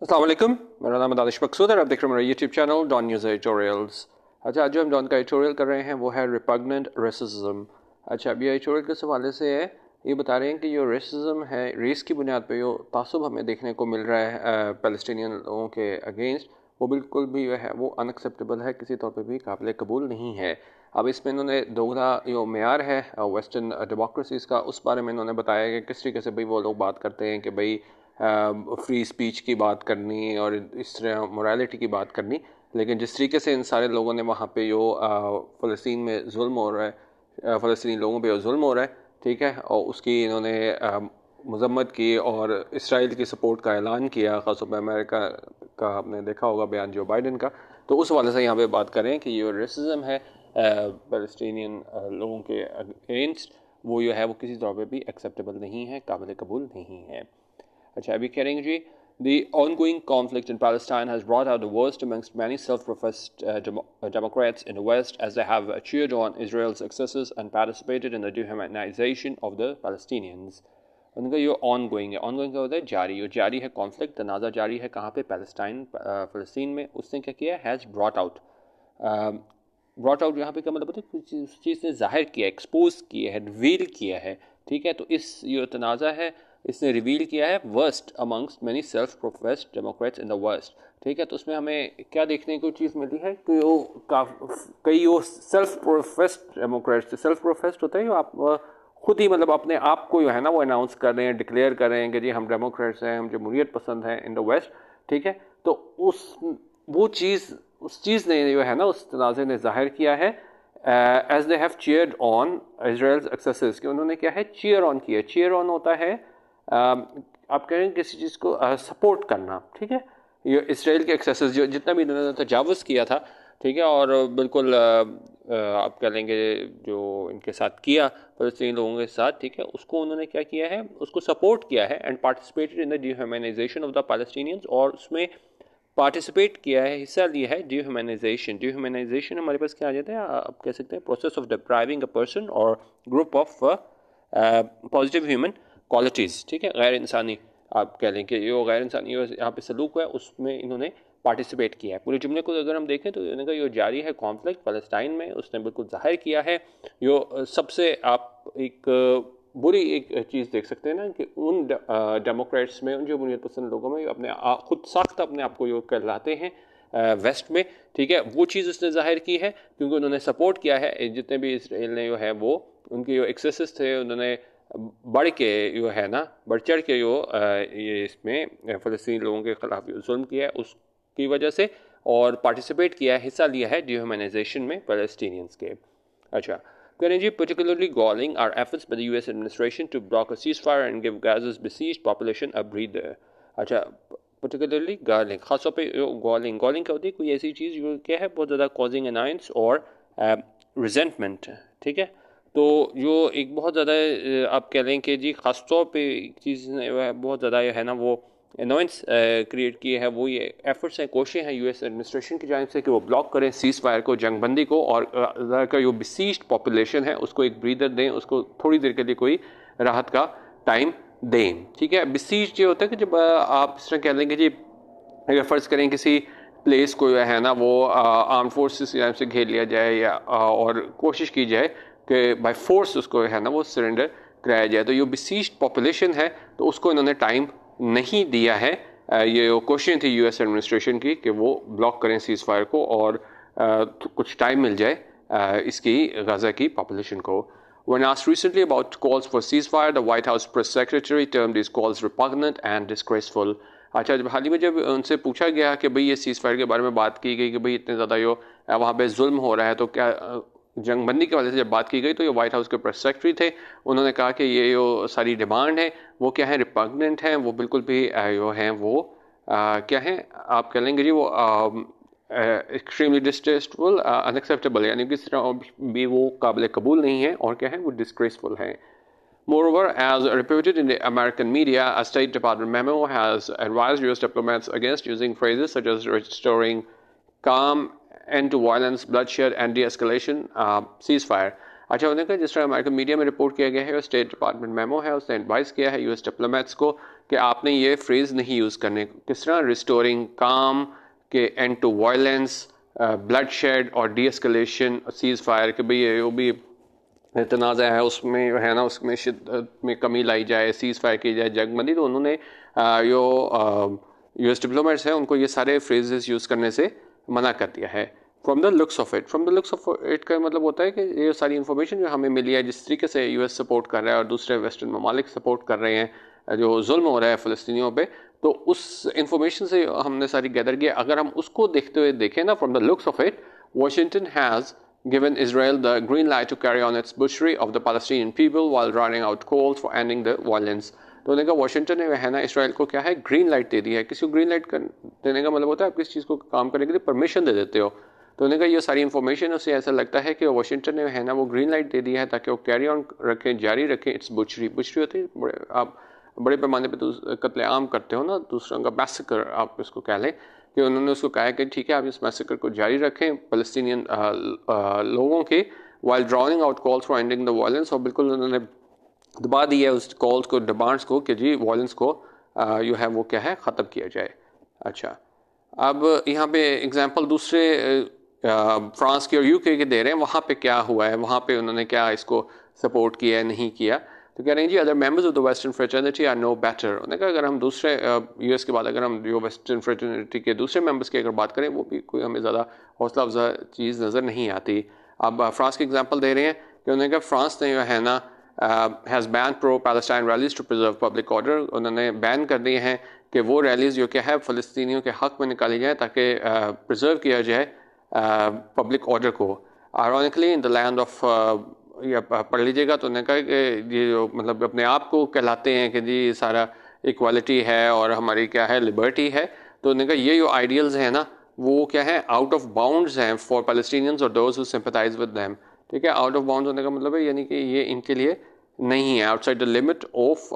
अस्सलाम वालेकुम, मेरा नाम दानिश मकसूद है। आप देख रहे हैं मेरा YouTube channel Dawn news editorials. अच्छा, आज जो हम डॉन का एडिटोरियल कर रहे हैं वो है रिपग्नेंट रेसिज्म। अच्छा, अब ये एडिटोरियल किस हवाले से है, ये बता रहे हैं कि जो रेसिज्म है, रेस की बुनियाद पर जो तासुब हमें देखने को मिल रहा है पैलेस्टीनियन लोगों के अगेंस्ट, वो बिल्कुल भी जो है वो अनएक्सेप्टेबल है, किसी तौर पर भी काबिल कबूल नहीं है। अब इसमें इन्होंने दोगला जो मेयार है वेस्टर्न डेमोक्रेसीज़ का, उस बारे में इन्होंने बताया कि किस तरीके से भाई वो लोग बात करते हैं कि भाई फ्री स्पीच की बात करनी और इस तरह मोरालिटी की बात करनी, लेकिन जिस तरीके से इन सारे लोगों ने वहाँ पे जो फ़लस्तीन में जुल्म हो रहा है, फ़लस्तीनी लोगों पे जो जुल्म हो रहा है, ठीक है, और उसकी इन्होंने मजम्मत की और इसराइल की सपोर्ट का ऐलान किया, ख़ासतौर पर अमेरिका का आपने देखा होगा बयान जो बाइडन का। तो उस वाले से यहाँ पे बात करें कि ये रेसिज्म है फ़लस्तीनियन लोगों के अगेंस्ट, वो जो है वो किसी तौर पे भी एक्सेप्टेबल नहीं है, काबिल कबूल नहीं है। अच्छा, अभी कह रहे हैं जी, The ongoing conflict in Palestine has brought out the worst amongst many self-professed Democrats in the West, as they have cheered on Israel's excesses and participated in the dehumanization of the Palestinians. उनका ये ongoing है, ongoing का होता है जारी, ये जारी है कॉन्फ्लिक्ट, तनाज़ा जारी है कहाँ पे, पैलेस्टाइन फ़लस्तीन में। उसने क्या किया, has brought out, brought out यहाँ पे क्या मतलब होता है, कुछ उस चीज़ ने जाहिर किया, एक्सपोज किया है, रिवील किया है, ठीक है। तो इस जो तनाज़ा है इसने रिवील किया है worst amongst many self professed Democrats in the worst, ठीक है। तो उसमें हमें क्या देखने को चीज़ मिलती है कि कई वो self professed Democrats, self professed होता है आप खुद ही मतलब अपने आप को जो है ना वो अनाउंस कर रहे हैं, डिक्लेयर कर रहे हैं कि जी हम डेमोक्रेट्स हैं, हम जमहूरियत पसंद हैं इन द वेस्ट, ठीक है। तो उस चीज़ ने जो है ना, उस तनाज़े ने जाहिर किया है as they have cheered on Israel's excesses, कि उन्होंने क्या है, चीयर ऑन किया। चीयर ऑन होता है आप कहें किसी चीज़ को सपोर्ट करना, ठीक है। ये इसराइल के एक्सेसेस जो जितना भी इन्होंने तजावुज़ किया था, ठीक है, और बिल्कुल आप कह लेंगे जो इनके साथ किया फ़लस्तीनी लोगों के साथ, ठीक है, उसको उन्होंने क्या किया है, उसको सपोर्ट किया है and participated in the dehumanisation of the Palestinians, और उसमें पार्टिसिपेट किया है, हिस्सा लिया है डिह्यूमनाइजेशन। डिह्यूमनाइजेशन हमारे पास क्या आ जाता है, आप कह सकते हैं process of depriving a person और group of positive human qualities, ठीक है, गैर इंसानी आप कह लें कि जो गैर इंसानी यहाँ पे सलूक है उसमें इन्होंने पार्टिसिपेट किया है। पूरे जुमले को अगर हम देखें तो इन्होंने जो जारी है कॉन्फ्लिक्ट फ़लस्तीन में, उसने बिल्कुल जाहिर किया है। जो सबसे आप एक बुरी एक चीज़ देख सकते हैं ना कि उन डेमोक्रेट्स में, उन जमहूरियत पसंद लोगों में अपने खुद साख्त अपने आप को जो कहलाते हैं वेस्ट में, ठीक है, वो चीज़ उसने जाहिर की है क्योंकि उन्होंने सपोर्ट किया है। जितने भी इसराइल ने जो है वो उनके जो एक्सेसेस थे उन्होंने बढ़ के जो है ना, बढ़ चढ़ के जो ये इसमें फ़लस्तीनी लोगों के ख़िलाफ़ जुल्म किया है उसकी वजह से, और पार्टिसिपेट किया है, हिस्सा लिया है डिह्यूमनाइजेशन में फ़लस्तीनियंस के। अच्छा, particularly galling are efforts by the US administration to block a ceasefire and give Gaza's besieged population a breather. अच्छा, particularly galling, खासतौर पे galling क्या होती है, कोई ऐसी चीज़ जो क्या है बहुत ज़्यादा causing annoyance और resentment, ठीक है। तो जो एक बहुत ज़्यादा आप कह लें कि जी ख़ासतौर पे एक चीज़ बहुत ज़्यादा है ना वो अनोइंस क्रिएट की है, वो ये एफर्ट्स हैं, कोशिशें हैं यूएस एडमिनिस्ट्रेशन की जानिब से कि वो ब्लॉक करें सीज़ फायर को, जंगबंदी को, और का जो बिसीज्ड पॉपुलेशन है उसको एक ब्रीदर दें, उसको थोड़ी देर के लिए कोई राहत का टाइम दें, ठीक है। बिसीज्ड ये होता है कि जब आप इस तरह कह लेंगे जी, अगर फ़र्ज़ करें किसी प्लेस को है ना वो आर्म फोर्सेस की जानिब से घेर लिया जाए या और कोशिश की जाए कि बाय फोर्स उसको है ना वो सरेंडर कराया जाए, तो ये बिसीज्ड पॉपुलेशन है तो उसको इन्होंने टाइम नहीं दिया है। ये कोशिश थी यूएस एडमिनिस्ट्रेशन की कि वो ब्लॉक करें सीज़ फायर को और कुछ टाइम मिल जाए इसकी गाज़ा की पॉपुलेशन को। When asked recently about calls for ceasefire, the White House press secretary termed these calls repugnant and disgraceful. अच्छा, जब हाल ही में जब उनसे पूछा गया कि भाई ये सीज़ फायर के बारे में बात की गई कि भाई इतने ज़्यादा यो वहाँ पे जुल्म हो रहा है, तो क्या जंगबंदी की वजह से जब बात की गई तो ये वाइट हाउस के प्रेस सेक्रेटरी थे, उन्होंने कहा कि ये जो सारी डिमांड है वो क्या है, रिपग्नेंट है, वो बिल्कुल भी जो हैं वो क्या है आप कह लेंगे जी वो एक्सट्रीमली डिस्टेस्टफुल, अनएक्सेप्टेबल, यानी किसी तरह भी वो काबिल कबूल नहीं है और क्या है वो डिस्ग्रेसफुल है। Moreover, as reported in the American media, a State Department memo has advised U.S. diplomats against using phrases such as restoring calm, end to violence, bloodshed, and de-escalation, ceasefire. अच्छा, उन्होंने कहा जिस तरह अमेरिकन मीडिया में report किया गया है, state department memo है, उसने एडवाइस किया है यूएस डिप्लोमेट्स को कि आपने ये फ्रेज नहीं यूज़ करने। किस तरह? रिस्टोरिंग काम, के end to violence, bloodshed और डी एस्केलेशन, सीज फायर, कि भाई ये भी तनाज़ा है उसमें है ना, उसमें शिद्दत में कमी लाई जाए, सीज फायर की जाए, जंगबंदी। तो उन्होंने जो यूएस डिप्लोमेट्स हैं उनको ये सारे फ्रेजेस यूज़ करने से मना कर दिया है। From the looks of it, from the looks of it का मतलब होता है कि ये सारी इन्फॉर्मेशन जो हमें मिली है, जिस तरीके से यूएस सपोर्ट कर रहा है और दूसरे वेस्टर्न ममालिक सपोर्ट कर रहे हैं जो जुल्म हो रहा है फ़लस्तीनियों पे, तो उस इंफॉर्मेशन से हमने सारी गैदर किया। अगर हम उसको देखते हुए देखें ना, from the looks of it, Washington has given Israel the green light to carry on its butchery of the Palestinian people while running out calls for ending the violence. तो उन्होंने कहा वाशिंगटन ने है ना इसराइल को क्या है, green light दे दी है। किसी को ग्रीन लाइट देने का मतलब होता है आप किसी चीज़ को काम करने के लिए परमिशन दे देते हो। तो उन्होंने कहा ये सारी इन्फॉर्मेशन उससे ऐसा लगता है कि वाशिंगटन ने है ना वो ग्रीन लाइट दे दी है ताकि वो कैरी ऑन रखें, जारी रखें इट्स बुचरी। बुचरी होती है आप बड़े पैमाने पर कत्लेआम करते हो ना, दूसरों का मैसेकर आप इसको कह लें, कि उन्होंने उसको कहा कि ठीक है आप इस मैसेकर को जारी रखें फ़लस्तीनियन लोगों के, while drowning out calls for ending the violence. और बिल्कुल उन्होंने दबा दिया है उस कॉल्स को, डिमांड्स को, कि जी वायलेंस को जो है वो क्या है ख़त्म किया जाए। अच्छा, अब यहाँ पे एग्जांपल दूसरे फ्रांस के और यूके के दे रहे हैं, वहाँ पे क्या हुआ है, वहाँ पे उन्होंने क्या इसको सपोर्ट किया है, नहीं किया। तो कह रहे हैं जी other members of the western fraternity are no better. उन्होंने कहा अगर हम दूसरे यूएस के बाद अगर हम जो वेस्टर्न फ्रेटर्निटी के दूसरे मेंबर्स की अगर बात करें, वो भी कोई हमें ज़्यादा हौसला अफजा चीज़ नज़र नहीं आती। अब फ्रांस की एग्जांपल दे रहे हैं कि उन्होंने कहा फ्रांस ने जो है ना has ban pro Palestine rallies to preserve public order. उन्होंने बैन कर दिए हैं कि वो रैलीज जो क्या है फ़लस्तीनियों के हक़ में निकाली जाए ताकि प्रिजर्व किया जाए पब्लिक ऑर्डर को। Ironically in the land of, या पढ़ लीजिएगा, तो उन्होंने कहा कि ये जो मतलब अपने आप को कहलाते हैं कि जी सारा इक्वालिटी है और हमारी क्या है लिबर्टी है। तो उन्होंने कहा ये जो आइडियल्स हैं ना वो क्या है आउट ऑफ बाउंड्स हैं फॉर पैलेस्टीनियंस और those who sympathise with them. ठीक है, आउट ऑफ बाउंड्स होने का मतलब है यानी कि ये इनके लिए नहीं है, outside the limit of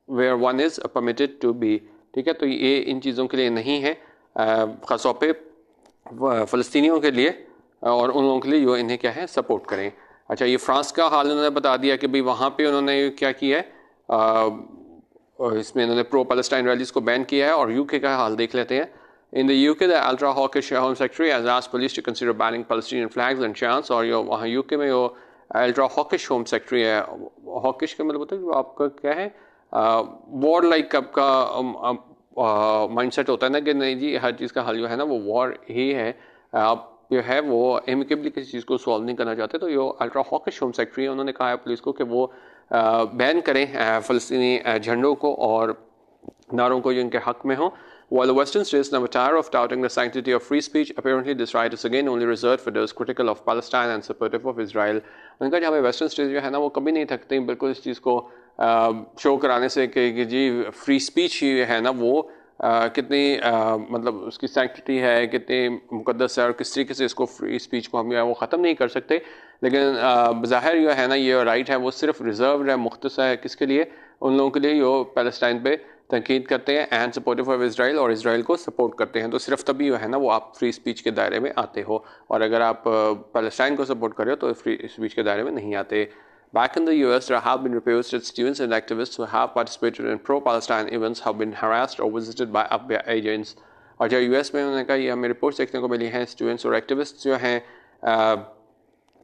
where one is permitted to be. ठीक है, तो ये इन चीज़ों के लिए नहीं है, ख़ासतौर पे फ़लस्तीनियों के लिए और उन लोगों के लिए जो इन्हें क्या है सपोर्ट करें। अच्छा, ये फ्रांस का हाल उन्होंने बता दिया कि भाई वहाँ पे उन्होंने क्या किया है, इसमें उन्होंने प्रो पैलेस्टाइन रैलीज को बैन किया है। और यूके का हाल देख लेते हैं। In the UK the ultra hawkish home secretary has asked police to consider banning Palestinian flags and chants. और यो वहाँ यूके में वो अल्ट्रा हॉकिश होम सेक्रेटरी है, हॉकिश का मतलब होता है कि आपका क्या है वॉर लाइक आपका माइंडसेट होता है ना कि नहीं जी हर चीज़ का हल जो है ना वो वॉर ही है, आप जो है वो एमिकेबली किसी चीज़ को सॉल्व नहीं करना चाहते। तो यो अल्ट्रा हॉकिश होम सेक्रेटरी है, उन्होंने कहा है पुलिस को कि वो बैन करें फ़लस्तीनी झंडों को और नारों को जो इनके हक़ में हो। While the Western states never tire of touting the sanctity of free speech, apparently this right is again only reserved for those critical of Palestine and supportive of Israel. उनका जहाँ पे वेस्टर्न स्टेट्स जो है ना वो कभी नहीं थकते बिल्कुल इस चीज़ को शो कराने से कि जी फ्री स्पीच ही है ना वो कितनी मतलब उसकी सैंक्टिटी है, कितनी मुकद्दस है और किस तरीके से इसको फ्री स्पीच को हम वो ख़त्म नहीं कर सकते। लेकिन बज़ाहिर जो है ना ये राइट है वो सिर्फ रिजर्व है, मुख्तस है किसके लिए, उन लोगों के लिए जो पैलेस्टाइन पे तनकीद करते हैं एंड सपोर्टिव ऑफ इसराइल और इसराइल को सपोर्ट करते हैं। तो सिर्फ तभी है ना वो आप फ्री स्पीच के दायरे में आते हो, और अगर आप पैलेस्टाइन को सपोर्ट कर रहे हो तो फ्री स्पीच के दायरे में नहीं आते। Back in the US, there have been reports that students and activists who have participated in pro-Palestine events have been harassed or visited by FBI agents. और जो US में उन्होंने कहा ये हमें रिपोर्ट्स देखने को मिली हैं स्टूडेंट्स और एक्टिविस्ट जो हैं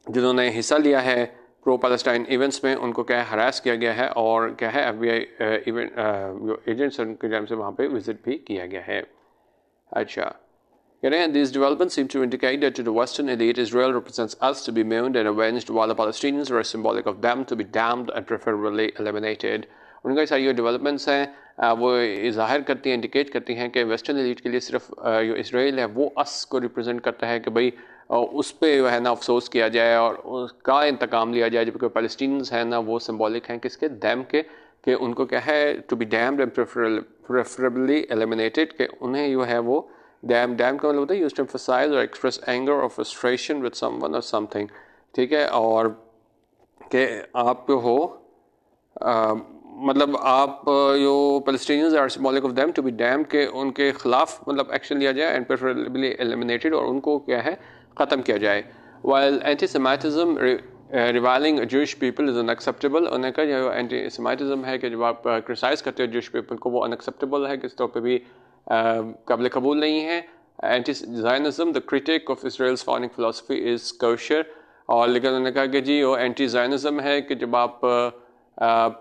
जिन्होंने हिस्सा लिया है प्रो पैलेस्टाइन इवेंट्स में, उनको क्या है हरास किया गया है और क्या है FBI इवेंट एजेंट्स के जाम से वहाँ पे विजिट भी किया गया है। अच्छा, कह रहे हैं these developments seem to indicate that to the Western elite, Israel represents us to be mourned and avenged, while the Palestinians are symbolic of them to be damned and preferably eliminated. उनका सारी जो developments हैं वो ज़ाहिर करती हैं, indicate करती हैं कि वेस्टर्न एलीट के लिए सिर्फ जो इसराइल है वो अस को रिप्रेजेंट करता है कि भाई उस पर जो है ना अफसोस किया जाए और उसका इंतकाम लिया जाए, जबकि पैलेस्टीनियंस हैं ना वो सिम्बॉलिक हैं किसके, डैम के, कि उनको क्या है to be damned and preferably eliminated, कि उन्हें जो है वो डैम का मतलब होता है यूज्ड टू एम्फसाइज और एक्सप्रेस एंगर और फ्रस्ट्रेशन विद समवन और समथिंग। ठीक है, और कि आप हो मतलब आप जो Palestinians are symbolic of them to be damned, के उनके खिलाफ मतलब एक्शन लिया जाए एंड प्रेफरेबली एलिमिनेटेड, और उनको क्या है ख़त्म किया जाए। While anti-Semitism रिवाइलिंग Jewish people is unacceptable। उन्होंने कहा जो एंटी सेमाइटिज्म है कि जब आप क्रिटिसाइज करते हो Jewish people को, वो अनएक्सेप्टेबल है, किस तौर पे भी काबिल कबूल नहीं है। Anti Zionism the critique of Israel's founding philosophy is kosher. और लेकिन उन्होंने कहा कि जी वो एंटी ज़ायनिज्म है कि जब आप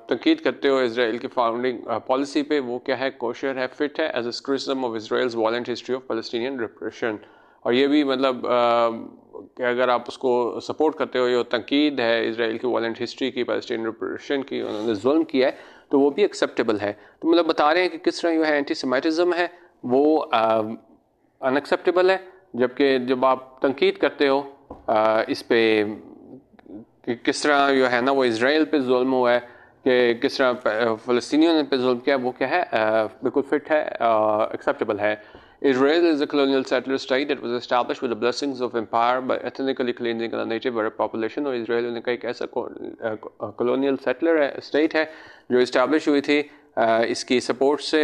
तनकीद करते हो इसराइल की फाउंडिंग पॉलिसी पे, वो क्या है, कोशर है, फिट है as a criticism of Israel's violent history of Palestinian repression. और ये भी मतलब कि अगर आप उसको सपोर्ट करते हो, ये तनकीद है इसराइल की वायलेंट हिस्ट्री की, पैलेस्टीनियन रिप्रेशन की, उन्होंने जुल्म किया है, तो वो भी एक्सेप्टेबल है। तो मतलब बता रहे हैं कि किस तरह जो है एंटी सेमाइटिज्म है वो अनएक्सेप्टेबल है, जबकि जब आप तनकीद करते हो इस पे कि किस तरह जो है ना वो इसराइल पे जुल्म हुआ है, कि किस तरह फ़लस्तीनियों पे जुल्म किया, वो क्या है, बिल्कुल फिट है, एक्सेप्टेबल है। Israel is a colonial settler state that was established with the blessings of empire by ethnically cleansing the native Arab population। और इसराइल ने कहा एक ऐसा colonial settler state है जो establish हुई थी इसकी support से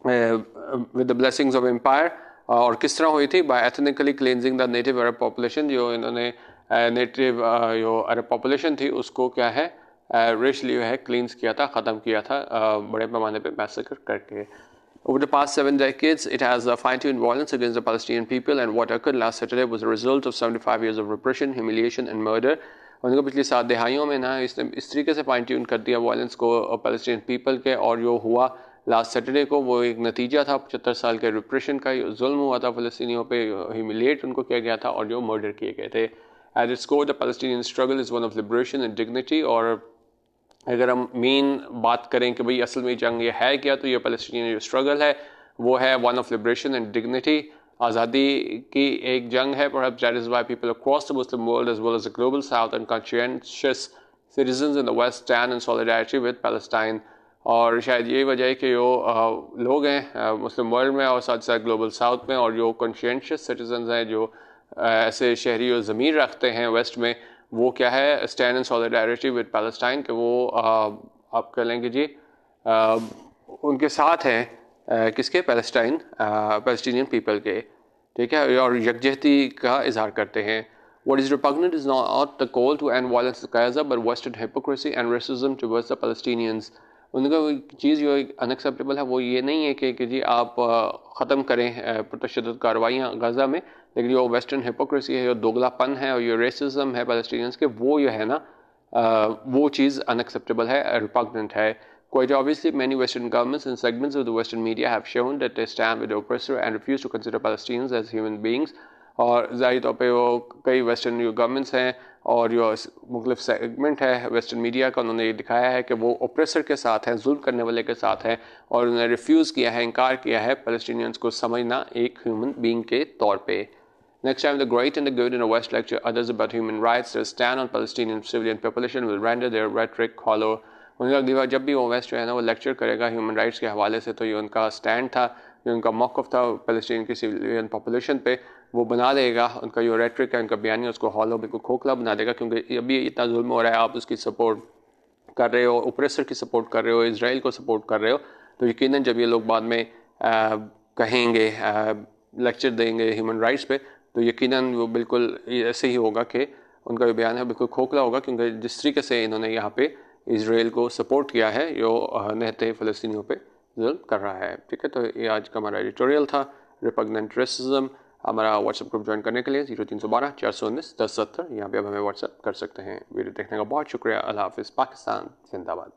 with the blessings of empire। और किस तरह हुई थी, by ethnically cleansing the native Arab population। जो इन्होंने नेटिव जो अरब पॉपुलेशन थी उसको क्या है रेशली है क्लींस किया था, ख़त्म किया था बड़े पैमाने पे मैसेकर करके। Over the past 7 decades, it has fine-tuned violence against the Palestinian people, and what occurred last Saturday was a result of 75 years of repression, humiliation and murder। उनको पिछली 7 दहाइयों में ना इसने इस तरीके से फाइन ट्यून कर दिया वायलेंस को पैलेस्टीनियन पीपल के, और जो हुआ लास्ट सैटरडे को वो एक नतीजा था 75 साल के रिप्रेशन का। जुल्म हुआ था फ़लस्तीनियों पे, ह्यूमिलिएट उनको किया गया था और जो मर्डर किए गए थे। At its core, the Palestinian struggle is one of liberation and dignity। और अगर हम मेन बात करें कि भाई असल में जंग ये है क्या, तो ये फ़लस्तीनियन जो स्ट्रगल है वो है one of liberation and dignity, आज़ादी की एक जंग है। Perhaps that is why people across the Muslim world as well as the global south and conscientious citizens in the west stand in solidarity with Palestine। और शायद यही वजह है कि जो लोग हैं मुस्लिम वर्ल्ड में और साथ साथ ग्लोबल साउथ में, और जो कॉन्शियंशियस सिटीजन्स हैं, जो ऐसे शहरी और ज़मीर रखते हैं वेस्ट में, वो क्या है stand in solidarity with Palestine, कि वो आप कह लेंगे जी उनके साथ हैं किसके, पैलेस्टीनियन पीपल के, ठीक है, और यकजहती का इजहार करते हैं। What is repugnant is not the call to end violence in Gaza, but Western hypocrisy and racism towards the Palestinians। उनका चीज़ जो अनएक्सेप्टेबल है वो ये नहीं है कि जी आप ख़त्म करें पुरतशद्दुद कार्रवाइयाँ गाज़ा में, लेकिन जो वेस्टर्न हिपोक्रेसी है, जो दोगलापन है और जो रेसिज्म है पैलेस्टीनियंस के, वो जो है ना वो चीज़ अनएक्सेप्टेबल है, रिपग्नेंट है। Quite obviously, many Western governments and segments of the Western media have shown that they stand with the oppressor and refuse to consider Palestinians as human beings। और ज़ाहिर तौर पे वो कई वेस्टर्न जो गवर्नमेंट्स हैं और जो मुख्तलिफ सेगमेंट है वेस्टर्न मीडिया का, उन्होंने ये दिखाया है कि वो ऑप्रेसर के साथ हैं, जुल्म करने वाले के साथ हैं, और उन्होंने रिफ्यूज़ किया है, इनकार किया है पैलेस्टीनियंस को समझना एक ह्यूमन बीइंग के तौर पे। Next time the great and the good in the West lecture others about human rights, their stand on Palestinian civilian population will render their rhetoric hollow। उनका अगली बार जब भी वो वेस्ट जो है ना वो लेक्चर करेगा ह्यूमन राइट्स के हवाले से, तो ये उनका स्टैंड था, ये उनका मौक़िफ़ था पैलेस्टीन की सिविलियन पॉपुलेशन पे, वो बना देगा, उनका जो रेटरिक है, उनका बयानी, उसको हॉलो बिल्कुल खोखला बना देगा। क्योंकि अभी इतना जुल्म हो रहा है, आप उसकी सपोर्ट कर रहे हो, ऑपरेसर की सपोर्ट कर रहे हो, इसराइल को सपोर्ट कर रहे हो, तो यकीनन जब ये लोग बाद में कहेंगे, लेक्चर देंगे ह्यूमन राइट्स पे, तो यकीनन वो बिल्कुल ऐसे ही होगा कि उनका जो बयान है बिल्कुल खोखला होगा। क्योंकि जिस तरीके से इन्होंने यहाँ पे इसराइल को सपोर्ट किया है, जो निहत्ते फ़लस्तीनियों पे जुल्म कर रहा है। ठीक है, तो ये आज का हमारा एडिटोरियल था, रिपग्नेंट रेसिज्म। हमारा व्हाट्सएप ग्रुप ज्वाइन करने के लिए 0312 419 1070 यहाँ पे अब हमें व्हाट्सएप कर सकते हैं। वीडियो देखने का बहुत शुक्रिया। अल्लाह हाफ़िज़। पाकिस्तान जिंदाबाद।